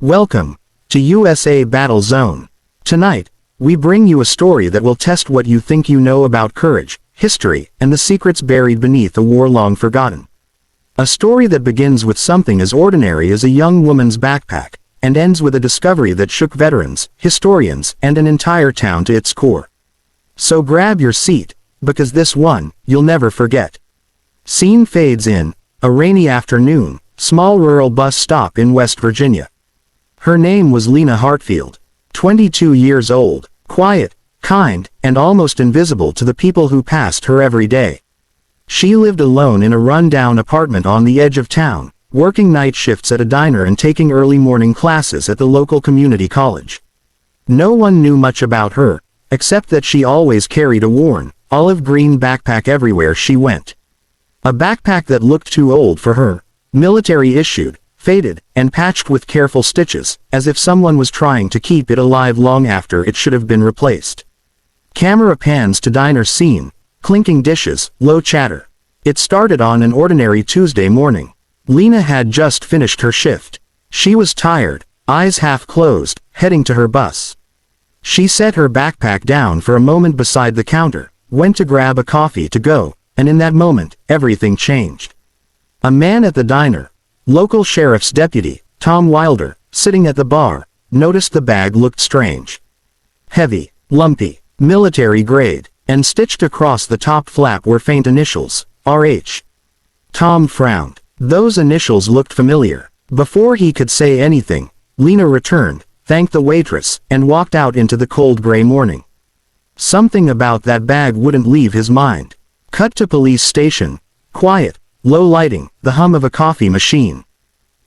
Welcome to USA Battle Zone. Tonight, we bring you a story that will test what you think you know about courage, history, and the secrets buried beneath a war long forgotten. A story that begins with something as ordinary as a young woman's backpack, and ends with a discovery that shook veterans, historians, and an entire town to its core. So grab your seat, because this one, you'll never forget. Scene fades in, a rainy afternoon, small rural bus stop in West Virginia. Her name was Lena Hartfield, 22 years old, quiet, kind, and almost invisible to the people who passed her every day. She lived alone in a run-down apartment on the edge of town, working night shifts at a diner and taking early morning classes at the local community college. No one knew much about her, except that she always carried a worn, olive-green backpack everywhere she went. A backpack that looked too old for her, military-issued, faded, and patched with careful stitches, as if someone was trying to keep it alive long after it should have been replaced. Camera pans to diner scene, clinking dishes, low chatter. It started on an ordinary Tuesday morning. Lena had just finished her shift. She was tired, eyes half closed, heading to her bus. She set her backpack down for a moment beside the counter, went to grab a coffee to go, and in that moment, everything changed. A man at the diner, local sheriff's deputy, Tom Wilder, sitting at the bar, noticed the bag looked strange. Heavy, lumpy, military grade, and stitched across the top flap were faint initials, RH. Tom frowned. Those initials looked familiar. Before he could say anything, Lena returned, thanked the waitress, and walked out into the cold gray morning. Something about that bag wouldn't leave his mind. Cut to police station. Quiet, low lighting, the hum of a coffee machine.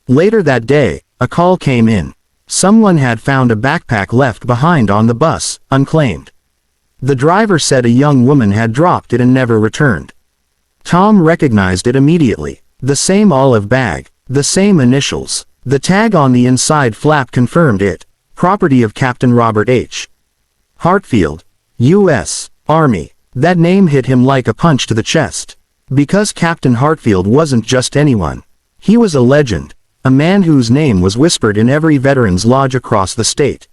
Later that day, a call came in. Someone had found a backpack left behind on the bus, unclaimed. The driver said a young woman had dropped it and never returned. Tom recognized it immediately. The same olive bag, the same initials. The tag on the inside flap confirmed it, property of Captain Robert H. Hartfield, U.S. Army. That name hit him like a punch to the chest. Because Captain Hartfield wasn't just anyone. He was a legend, a man whose name was whispered in every veteran's lodge across the state.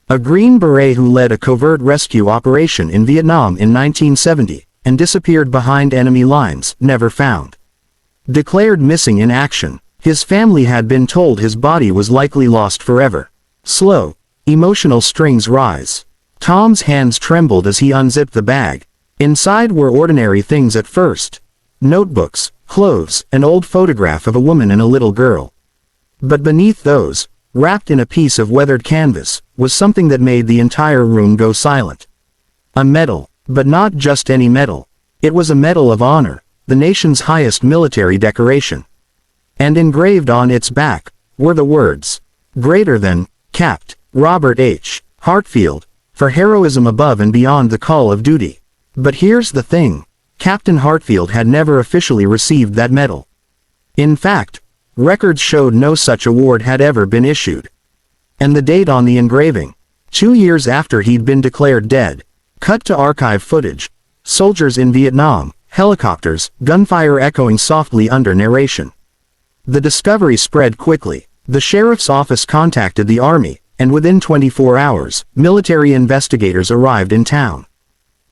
A Green Beret who led a covert rescue operation in Vietnam in 1970, and disappeared behind enemy lines, never found. Declared missing in action, his family had been told his body was likely lost forever. Slow, emotional strings rise. Tom's hands trembled as he unzipped the bag. Inside were ordinary things at first. Notebooks, clothes, an old photograph of a woman and a little girl. But beneath those, wrapped in a piece of weathered canvas, was something that made the entire room go silent. A medal, but not just any medal. It was a Medal of Honor, the nation's highest military decoration. And engraved on its back were the words, "Greater than, Capt. Robert H. Hartfield, for heroism above and beyond the call of duty." But here's the thing, Captain Hartfield had never officially received that medal. In fact, records showed no such award had ever been issued. And the date on the engraving, 2 years after he'd been declared dead. Cut to archive footage, soldiers in Vietnam, helicopters, gunfire echoing softly under narration. The discovery spread quickly. The sheriff's office contacted the army, and within 24 hours, military investigators arrived in town.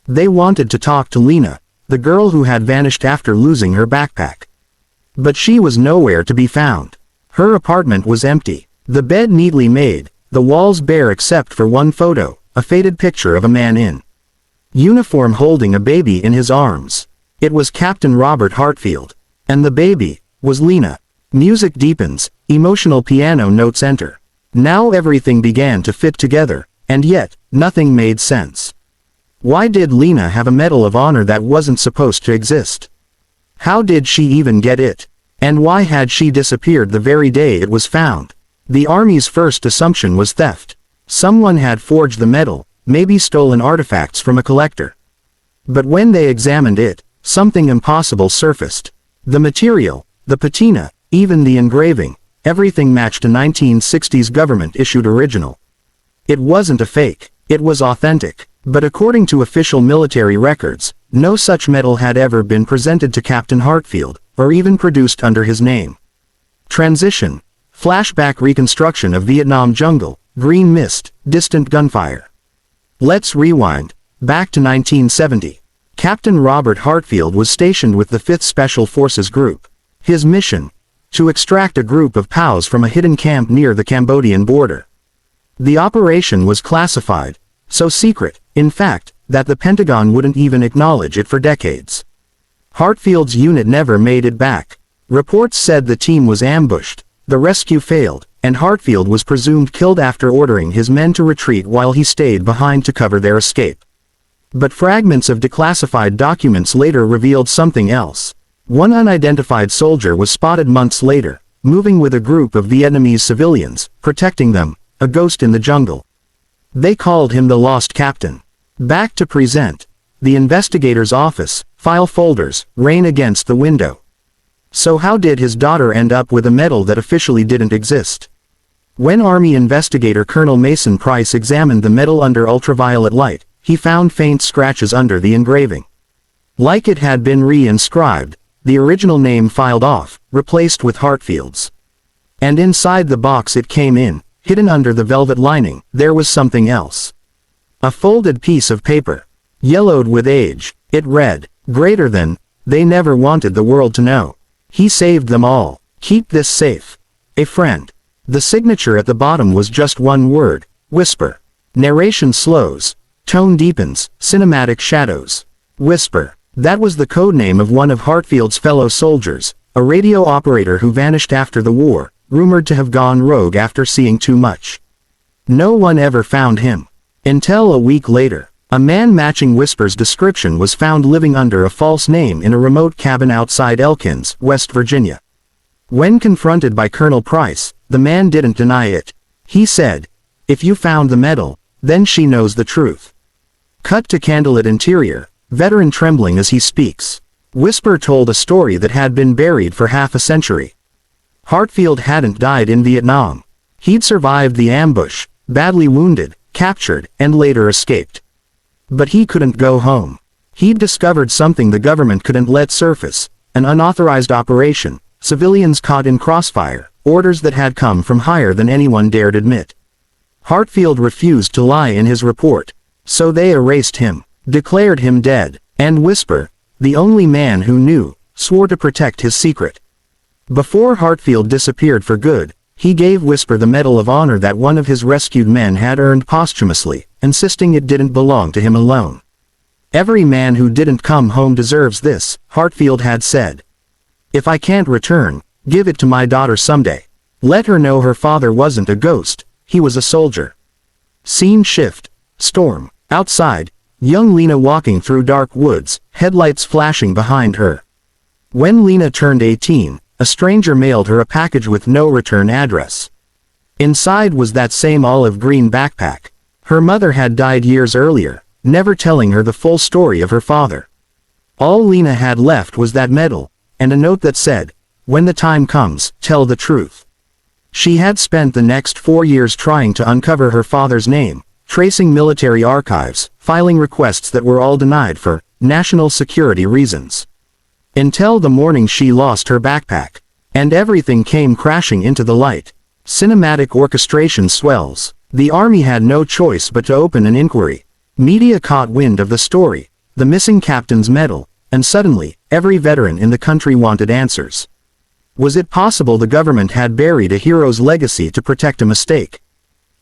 They wanted to talk to Lena, the girl who had vanished after losing her backpack. But she was nowhere to be found. Her apartment was empty, the bed neatly made, the walls bare except for one photo, a faded picture of a man in uniform holding a baby in his arms. It was Captain Robert Hartfield. And the baby was Lena. Music deepens, emotional piano notes enter. Now everything began to fit together, and yet, nothing made sense. Why did Lena have a Medal of Honor that wasn't supposed to exist? How did she even get it? And why had she disappeared the very day it was found? The Army's first assumption was theft. Someone had forged the medal, maybe stolen artifacts from a collector. But when they examined it, something impossible surfaced. The material, the patina, even the engraving, everything matched a 1960s government-issued original. It wasn't a fake, it was authentic. But according to official military records, no such medal had ever been presented to Captain Hartfield, or even produced under his name. Transition. Flashback reconstruction of Vietnam jungle, green mist, distant gunfire. Let's rewind, back to 1970. Captain Robert Hartfield was stationed with the 5th Special Forces Group. His mission? To extract a group of POWs from a hidden camp near the Cambodian border. The operation was classified, so secret, in fact, that the Pentagon wouldn't even acknowledge it for decades. Hartfield's unit never made it back. Reports said the team was ambushed, the rescue failed, and Hartfield was presumed killed after ordering his men to retreat while he stayed behind to cover their escape. But fragments of declassified documents later revealed something else. One unidentified soldier was spotted months later, moving with a group of Vietnamese civilians, protecting them, a ghost in the jungle. They called him the Lost Captain. Back to present. The investigator's office, file folders, rain against the window. So how did his daughter end up with a medal that officially didn't exist? When Army investigator Colonel Mason Price examined the medal under ultraviolet light, he found faint scratches under the engraving. Like it had been re-inscribed, the original name filed off, replaced with Hartfield's. And inside the box it came in, hidden under the velvet lining, there was something else. A folded piece of paper. Yellowed with age, it read, "Greater than, they never wanted the world to know. He saved them all. Keep this safe. A friend." The signature at the bottom was just one word, whisper. Narration slows. Tone deepens, cinematic shadows. Whisper. That was the codename of one of Hartfield's fellow soldiers, a radio operator who vanished after the war, rumored to have gone rogue after seeing too much. No one ever found him. Until a week later, a man matching Whisper's description was found living under a false name in a remote cabin outside Elkins, West Virginia. When confronted by Colonel Price, the man didn't deny it. He said, "If you found the medal, then she knows the truth." Cut to candlelit interior, veteran trembling as he speaks. Whisper told a story that had been buried for half a century. Hartfield hadn't died in Vietnam. He'd survived the ambush, badly wounded, captured, and later escaped. But he couldn't go home. He'd discovered something the government couldn't let surface, an unauthorized operation, civilians caught in crossfire, orders that had come from higher than anyone dared admit. Hartfield refused to lie in his report, so they erased him, declared him dead, and Whisper, the only man who knew, swore to protect his secret. Before Hartfield disappeared for good, he gave Whisper the Medal of Honor that one of his rescued men had earned posthumously, insisting it didn't belong to him alone. "Every man who didn't come home deserves this," Hartfield had said. "If I can't return, give it to my daughter someday. Let her know her father wasn't a ghost, he was a soldier." Scene shift. Storm. Outside, young Lena walking through dark woods, headlights flashing behind her. When Lena turned 18, a stranger mailed her a package with no return address. Inside was that same olive green backpack. Her mother had died years earlier, never telling her the full story of her father. All Lena had left was that medal, and a note that said, "When the time comes, tell the truth." She had spent the next 4 years trying to uncover her father's name, tracing military archives, filing requests that were all denied for national security reasons. Until the morning she lost her backpack. And everything came crashing into the light. Cinematic orchestration swells. The Army had no choice but to open an inquiry. Media caught wind of the story, the missing captain's medal, and suddenly, every veteran in the country wanted answers. Was it possible the government had buried a hero's legacy to protect a mistake?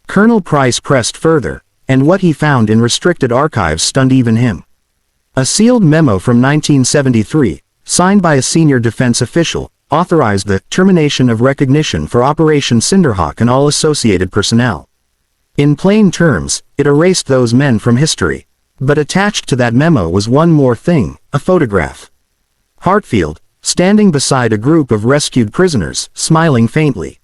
Colonel Price pressed further, and what he found in restricted archives stunned even him. A sealed memo from 1973, signed by a senior defense official, authorized the termination of recognition for Operation Cinderhawk and all associated personnel. In plain terms, it erased those men from history. But attached to that memo was one more thing, a photograph. Hartfield, standing beside a group of rescued prisoners, smiling faintly.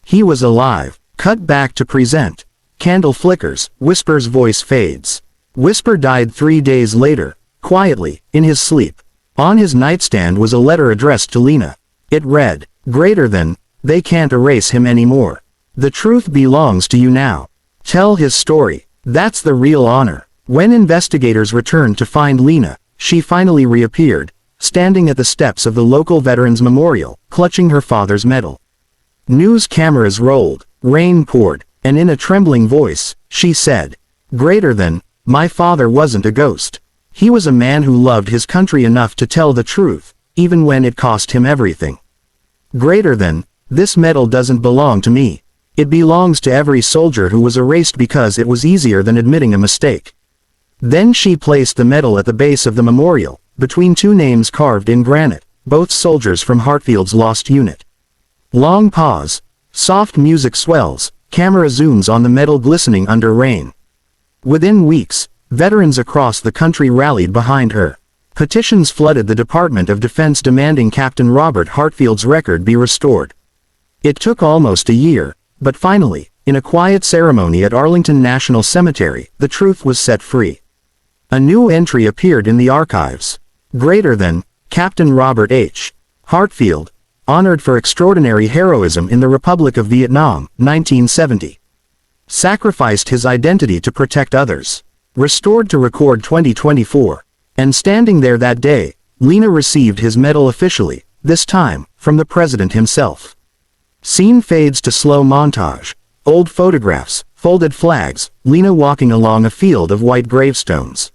He was alive. Cut back to present. Candle flickers, Whisper's voice fades. Whisper died 3 days later, quietly, in his sleep. On his nightstand was a letter addressed to Lena. It read, "Greater than, they can't erase him anymore. The truth belongs to you now. Tell his story. That's the real honor." When investigators returned to find Lena, she finally reappeared, standing at the steps of the local Veterans Memorial, clutching her father's medal. News cameras rolled, rain poured, and in a trembling voice, she said, "Greater than, my father wasn't a ghost. He was a man who loved his country enough to tell the truth, even when it cost him everything. Greater than, this medal doesn't belong to me. It belongs to every soldier who was erased because it was easier than admitting a mistake." Then she placed the medal at the base of the memorial, between two names carved in granite, both soldiers from Hartfield's lost unit. Long pause. Soft music swells, camera zooms on the medal glistening under rain. Within weeks, veterans across the country rallied behind her. Petitions flooded the Department of Defense demanding Captain Robert Hartfield's record be restored. It took almost a year, but finally, in a quiet ceremony at Arlington National Cemetery, the truth was set free. A new entry appeared in the archives. Greater than, Captain Robert H. Hartfield, honored for extraordinary heroism in the Republic of Vietnam, 1970. Sacrificed his identity to protect others. Restored to record 2024. And standing there that day, Lena received his medal officially, this time, from the president himself. Scene fades to slow montage. Old photographs, folded flags, Lena walking along a field of white gravestones.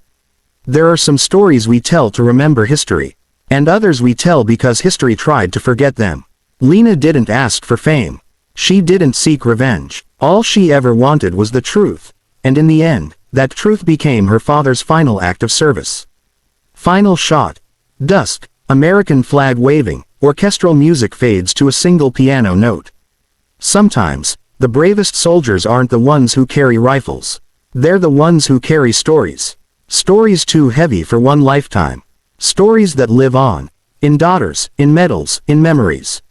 There are some stories we tell to remember history. And others we tell because history tried to forget them. Lena didn't ask for fame. She didn't seek revenge. All she ever wanted was the truth. And in the end, that truth became her father's final act of service. Final shot. Dusk, American flag waving, orchestral music fades to a single piano note. Sometimes, the bravest soldiers aren't the ones who carry rifles. They're the ones who carry stories. Stories too heavy for one lifetime. Stories that live on. In daughters, in medals, in memories.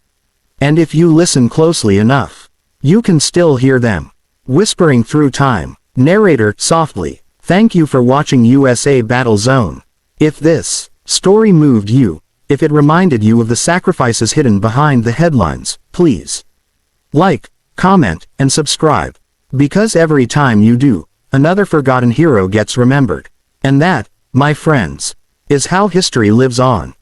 And if you listen closely enough, you can still hear them. Whispering through time. Narrator, softly, thank you for watching USA Battle Zone. If this story moved you, if it reminded you of the sacrifices hidden behind the headlines, please like, comment, and subscribe. Because every time you do, another forgotten hero gets remembered. And that, my friends, is how history lives on.